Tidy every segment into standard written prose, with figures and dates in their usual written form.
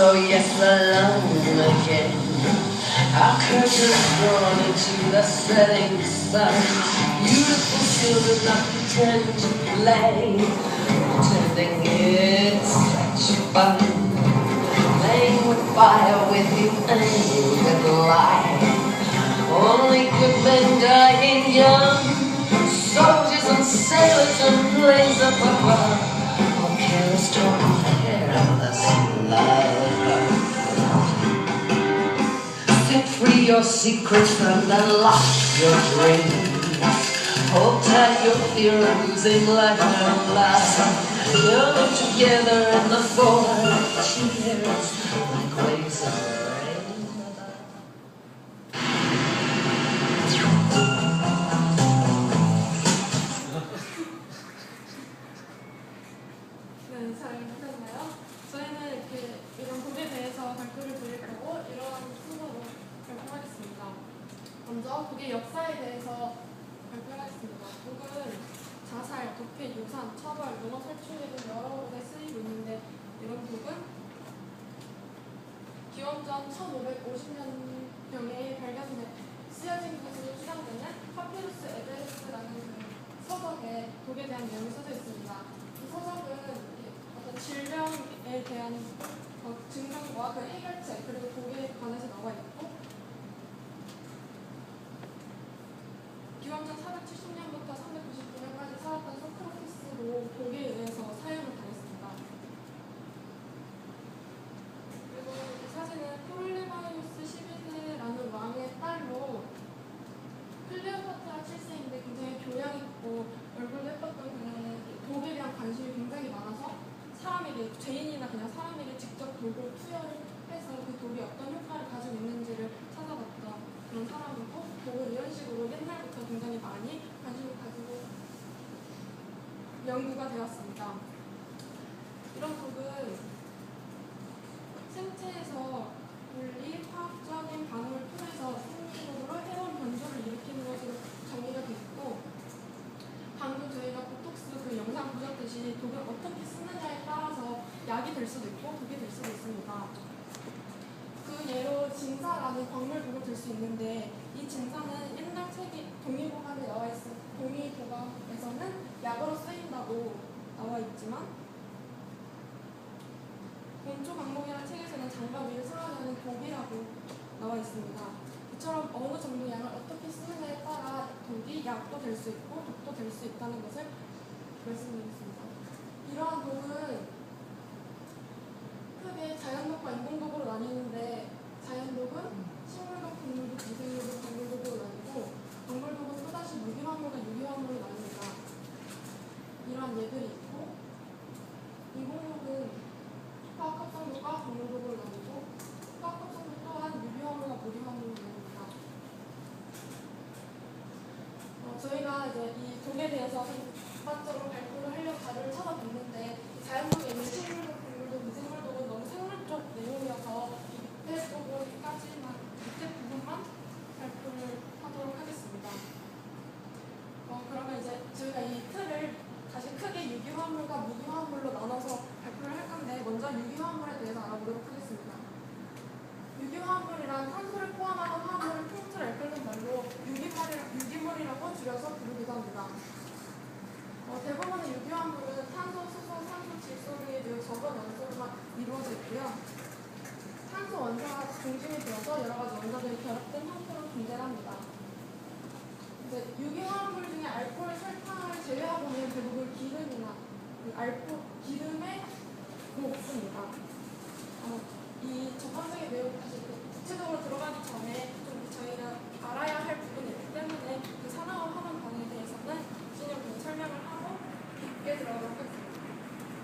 Oh yes, alone again. Our curtains drawn into the setting sun. Beautiful children not pretend to play, pretending it's such fun. Playing with fire, with you and with life. Only good men dying young. Soldiers and sailors and planes up above. All careless talk of careless love. Set free your secrets and unlock your dreams. Hold tight your fear of losing life and love. You're together in the forward cheers like waves of rain. 네, 잘 보셨나요? 저희는 이렇게 이런 곡에 대해서 발표를 드릴 거고 이러한 순서로 발표하겠습니다. 먼저 곡의 역사에 대해서 발표하겠습니다. 곡은 자살, 도피, 유산, 처벌, 농업 살충제 등 여러 곳에 쓰이고 있는데 이런 곡은 기원전 1550년경에 발견돼 쓰여진 것으로 추정되는 파피루스 에베레스트라는 서적에 독에 대한 내용이 써져 있습니다. 이 서적은 어떤 질병에 대한 증상과 그 해결책 그리고 독에 관해서 나와 있고 기원전 470년부터 399년까지 살았던 소크라테스도 독에 의해서 사형을 당했습니다. 그리고 이 사진은 프롤레마이오스 11세라는 왕의 딸로 클레오파트라 7세인데 굉장히 교양 있고 얼굴도 예뻤던 그녀는 독에 대한 관심이 굉장히 많아서 사람에게, 죄인이나 그냥 사람에게 직접 독을 투여를 해서 그 독이 어떤 효과를 가지고 있는지를 찾아봤던 그런 사람이고 독은 이런 식으로 옛날부터 굉장히 많이 관심을 가지고 연구가 되었습니다. 이런 독은 생체에서 물리, 화학적인 반응을 통해서 생리적으로 해로운 변조를 일으키는 것으로 정의가 되어 있고 방금 저희가 보톡스 그 영상 보셨듯이 독을 어떻게 쓰느냐에 따라서 약이 될 수도 있고 독이 될 수도 있습니다. 그 예로 진사라는 광물독을 들 수 있는데 이 진사는 옛날 책이 동의보감에 나와 있어 동의보감에서는 약으로 쓰인다고 나와 있지만 본초 강목이라는 책에서는 장과 위를 상하는 독이라고 나와 있습니다. 이처럼 어느 정도 양을 어떻게 쓰느냐에 따라 독이 약도 될 수 있고 독도 될 수 있다는 것을 말씀드리겠습니다. 이러한 독은 크게 자연독과 인공독으로 나뉘는데 자연독은 식물독, 동물독, 미생물독, 동물독으로 나뉘고 동물독은 또다시 무기화물과 유기화물로 나뉩니다. 이러한 예들이 있고 인공독은 화학합성독과 동물독으로 나뉘고 화학합성독 또한 유기화물과 무기화물로 나뉩니다. 저희가 이제 이 독에 대해서 전반적으로 발표를 하려고 자료를 찾아봤는데 자연독에 있는 식물독, 동물독, 미생물독은 너무 생물 쪽 내용이어서 밑에 부분까지만 밑에 부분만 발표를 하도록 하겠습니다. 그러면 이제 저희가 이 틀을 다시 크게 유기화합물과 무기화합물로 나눠서 발표를 할 건데 먼저 유기화합물에 대해서 알아보도록 하겠습니다. 유기화합물이란 탄소를 포함하는 화합물을 통틀어 일컫는 말로 유기물이라고 줄여서 부르기도 합니다. 대부분의 유기화합물은 탄소, 수소, 산소, 질소 등의 매우 적은 원소로만 이루어져 있고요. 탄소 원자가 중심이 되어서 여러 가지 원자들이 결합된 형태로 존재합니다. 유기화합물 중에 알코올, 설탕을 제외하고는 대부분 기름이나 기름에 없습니다. 이 저반적인 내용 다시 구체적으로 들어가기 전에 좀 저희가 알아야 할 부분이 있기 때문에 그 산화화학 반응에 대해서는 신영분이 설명을 하고 깊게 들어가도록 하겠습니다.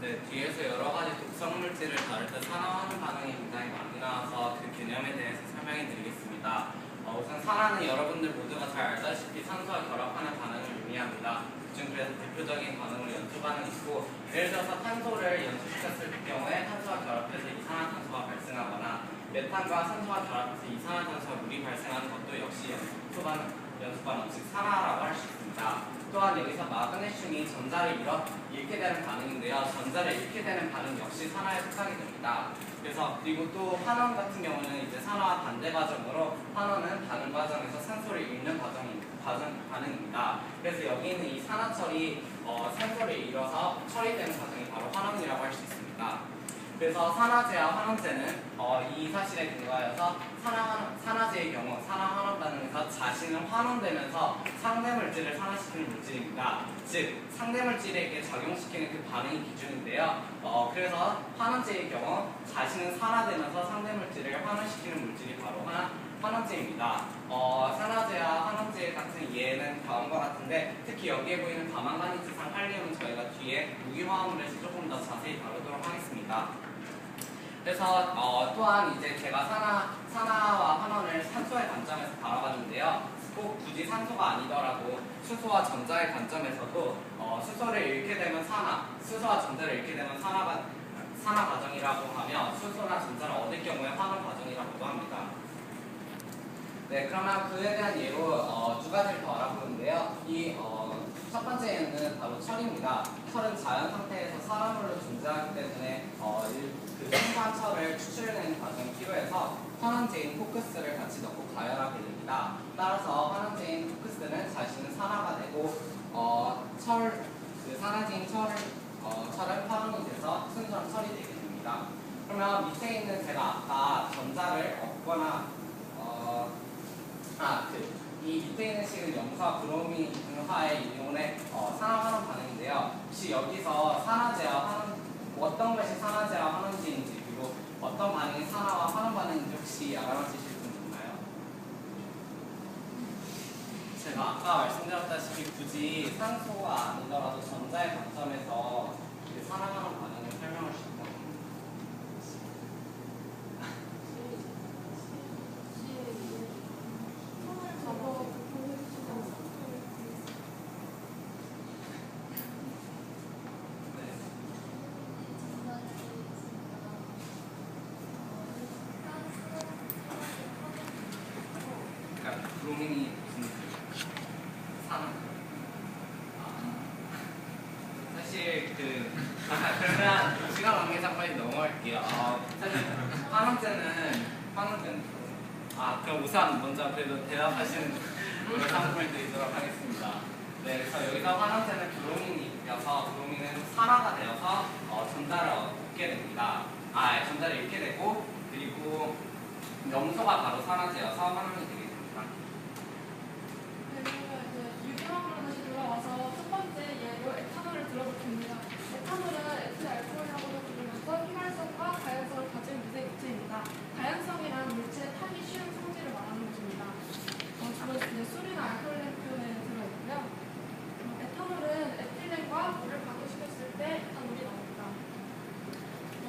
네, 뒤에서 여러 가지 독성 물질을 다룰 때 산화하는 반응이 굉장히 많이 나와서 그 개념에 대해서 설명해 드리겠습니다. 우선 산화는 여러분들 모두가 잘 알다시피 산소와 결합하는 반응을 의미합니다. 그중 그래서 대표적인 반응으로 연소 반응이 있고, 예를 들어서 탄소를 연소시켰을 경우에 탄소와 결합해서 이산화탄소가 발생하거나 메탄과 산소와 결합해서 이산화탄소와 물이 발생하는 것도 역시 연소반응, 즉 산화라고 할 수 있습니다. 또한 여기서 마그네슘이 전자를 잃게 되는 반응인데요. 전자를 잃게 되는 반응 역시 산화에 속하게 됩니다. 그리고 또 환원 같은 경우는 이제 산화와 반대 과정으로 환원은 반응 과정에서 산소를 잃는 반응입니다. 그래서 여기 있는 이 산화철이 산소를 잃어서 처리되는 과정이 바로 환원이라고 할 수 있습니다. 그래서 산화제와 환원제는 이 사실에 근거하여서 산화제의 경우 산화환원 반응에서 자신은 환원되면서 상대 물질을 산화시키는 물질입니다. 즉 상대 물질에게 작용시키는 그 반응이 기준인데요. 그래서 환원제의 경우 자신은 산화되면서 상대 물질을 환원시키는 물질이 바로 환원제입니다. 산화제와 환원제 같은 예는 다음과 같은데 특히 여기에 보이는 다망가니즈상 칼륨은 저희가 뒤에 무기화합물에서 조금 더 자세히 다루도록 하겠습니다. 그래서 또한 이제 제가 산화와 환원을 산소의 관점에서 바라봤는데요. 꼭 굳이 산소가 아니더라도 수소와 전자의 관점에서도 수소를 잃게 되면 수소와 전자를 잃게 되면 산화 과정이라고 하며 수소나 전자를 얻을 경우에 환원 과정이라고도 합니다. 네, 그러면 그에 대한 예로 두 가지를 더 알아보는데요. 첫 번째 예는 바로 철입니다. 철은 자연 상태에서 산화물로 존재하기 때문에 그 생산 철을 추출해내는 과정이 필요해서 환원제인 포크스를 같이 넣고 가열하게 됩니다. 따라서 환원제인 포크스는 자신은 산화가 되고 그 산화제인 철은 환원이 돼서 순수한 철이 되게 됩니다. 그러면 밑에 있는 제가 아까 전자를 얻거나 이 밑에 있는 식은 염소와 브로민 등화의 이온의 산화환원 반응인데요. 혹시 여기서 어떤 것이 산화제와 환원제인지 그리고 어떤 반응이 산화와 환원 반응인지 혹시 알아맞히실 분 있나요? 제가 아까 말씀드렸다시피 굳이 산소가 아니더라도 전자의 관점에서 그 산화환원 반응을 설명할 수 있거든요. 브로민이 무슨 산화? 사실 그러면 시간 관계상 빨리 넘어갈게요. 사실 환원제는 그럼 우선 먼저 그래도 대답하시는 상품을 드리도록 하겠습니다. 네, 그래서 여기서 환원제는 브로민이어서 브로민은 산화가 되어서 전자를 얻게 됩니다. 전자를 잃게 되고 그리고 염소가 바로 산화제여서 환원이 되게 됩니다. 그리고 이제 유기화합으로 다시 돌아와서 첫 번째 예로 에탄올을 들어보겠습니다. 에탄올은 에틸 알코올이라고도 부르면서 휘발성과 가연성을 가진 미세 기체입니다. 가연성이란 물체의 타기 쉬운 성질을 말하는 것입니다. 주로 이제 술이나 알코올의 표현에 들어있고요. 에탄올은 에틸렌과 물을 반응시켰을 때 에탄올이 나옵니다.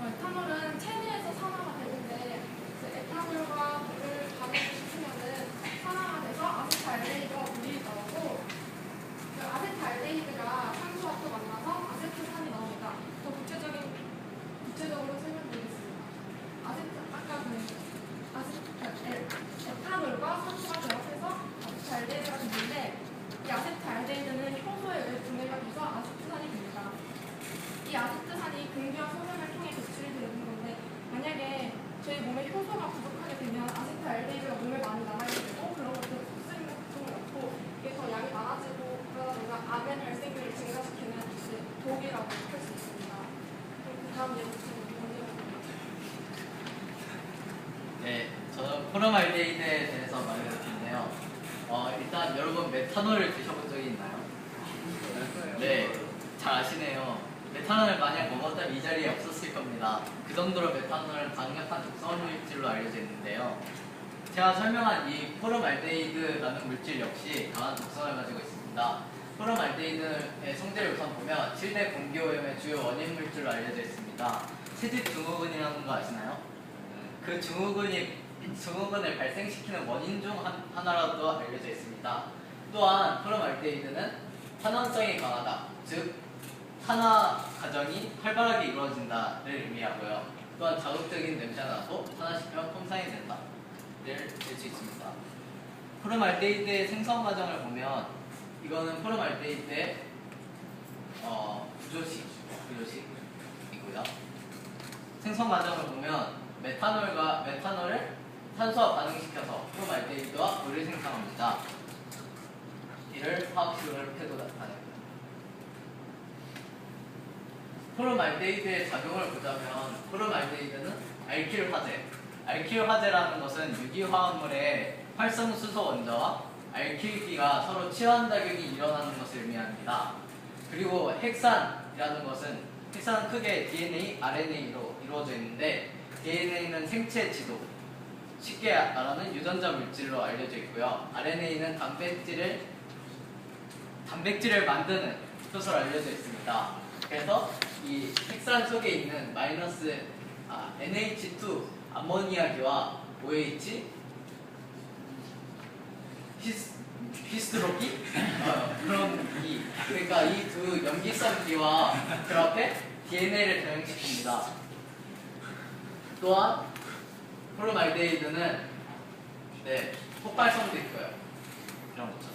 에탄올은 체내에서 산화가 되는데 에탄올과 물을 반응시키면은 산화가 돼서 아세트알데히드와 물이 나오고 그 아세트알데히드가 산소와 또 만나서 아세트산이 나옵니다. 더 구체적으로 설명드리겠습니다. 에탄올과 산소가 결합해서 아세트알데히드가 되는데 이 아세트알데히드는 효소에 의해 분해가 돼서 아세트산이 됩니다. 이 아세트산이 공기와 소변을 통해 배출이 되는 건데 만약에 저희 몸에 효소가 부족하게 되면 아세트알데히드가 몸에 많이 남아있게 되고 그런 것들은 흡수있는 고통을 얻고 이게 더 양이 많아지고 그러다 보면 암의 발생률을 증가시키는 독이라고 할 수 있습니다. 그 다음 예로 네, 저는 포름알데히드에 대해서 말해볼 텐데요. 일단 여러분 메탄올을 드셔본 적이 있나요? 네, 잘 아시네요. 메탄올을 만약 먹었다면 이 자리에 없었을 겁니다. 그 정도로 메탄올은 강력한 독성물질로 알려져 있는데요. 제가 설명한 이 포름알데히드라는 물질 역시 강한 독성을 가지고 있습니다. 포름알데히드의 성질을 우선 보면 7대 공기오염의 주요 원인 물질로 알려져 있습니다. 채집 증후군이라는 거 아시나요? 그 증후군을 발생시키는 원인 중 하나라도 알려져 있습니다. 또한 포름알데히드는 환원성이 강하다, 즉 산화 과정이 활발하게 이루어진다를 의미하고요. 또한 자극적인 냄새가 나고 산화시키면 폼상이 된다를 알 수 있습니다. 포름알데히드의 생성 과정을 보면 이거는 포름알데히드의 구조식이고요. 생성 과정을 보면 메탄올을 산소와 반응시켜서 포름알데히드와 물을 생성합니다. 이를 화학식으로 이렇게도 나타냅니다. 포름알데히드의 작용을 보자면 포름알데히드는 알킬 화재. 알킬 화재라는 것은 유기화합물의 활성수소 원자와 알킬기가 서로 치환작용이 일어나는 것을 의미합니다. 그리고 헥산이라는 것은 헥산은 크게 DNA, RNA로 이루어져 있는데 DNA는 생체 지도, 쉽게 말하면 유전자 물질로 알려져 있고요. RNA는 단백질을 만드는 뜻으로 알려져 있습니다. 그래서 이 헥산 속에 있는 NH2 암모니아기와 OH 히스트로기 그런 기, 그러니까 이 두 염기성 기와 그 앞에 DNA를 변형시킵니다. 또한 포름알데히드는 폭발성도 있고요. 이런 거죠.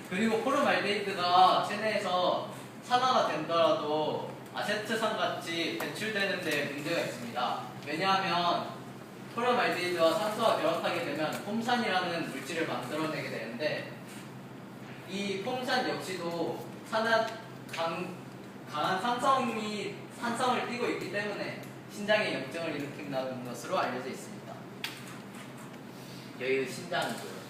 그리고 포름알데히드가 체내에서 산화가 된더라도 아세트산 같이 배출되는 데 문제가 있습니다. 왜냐하면 포름알데히드와 산소가 결합하게 되면 폼산이라는 물질을 만들어내게 되는데 이 폼산 역시도 강한 산성을 띠고 있기 때문에 신장에 염증을 일으킨다는 것으로 알려져 있습니다. 여기 신장이고요.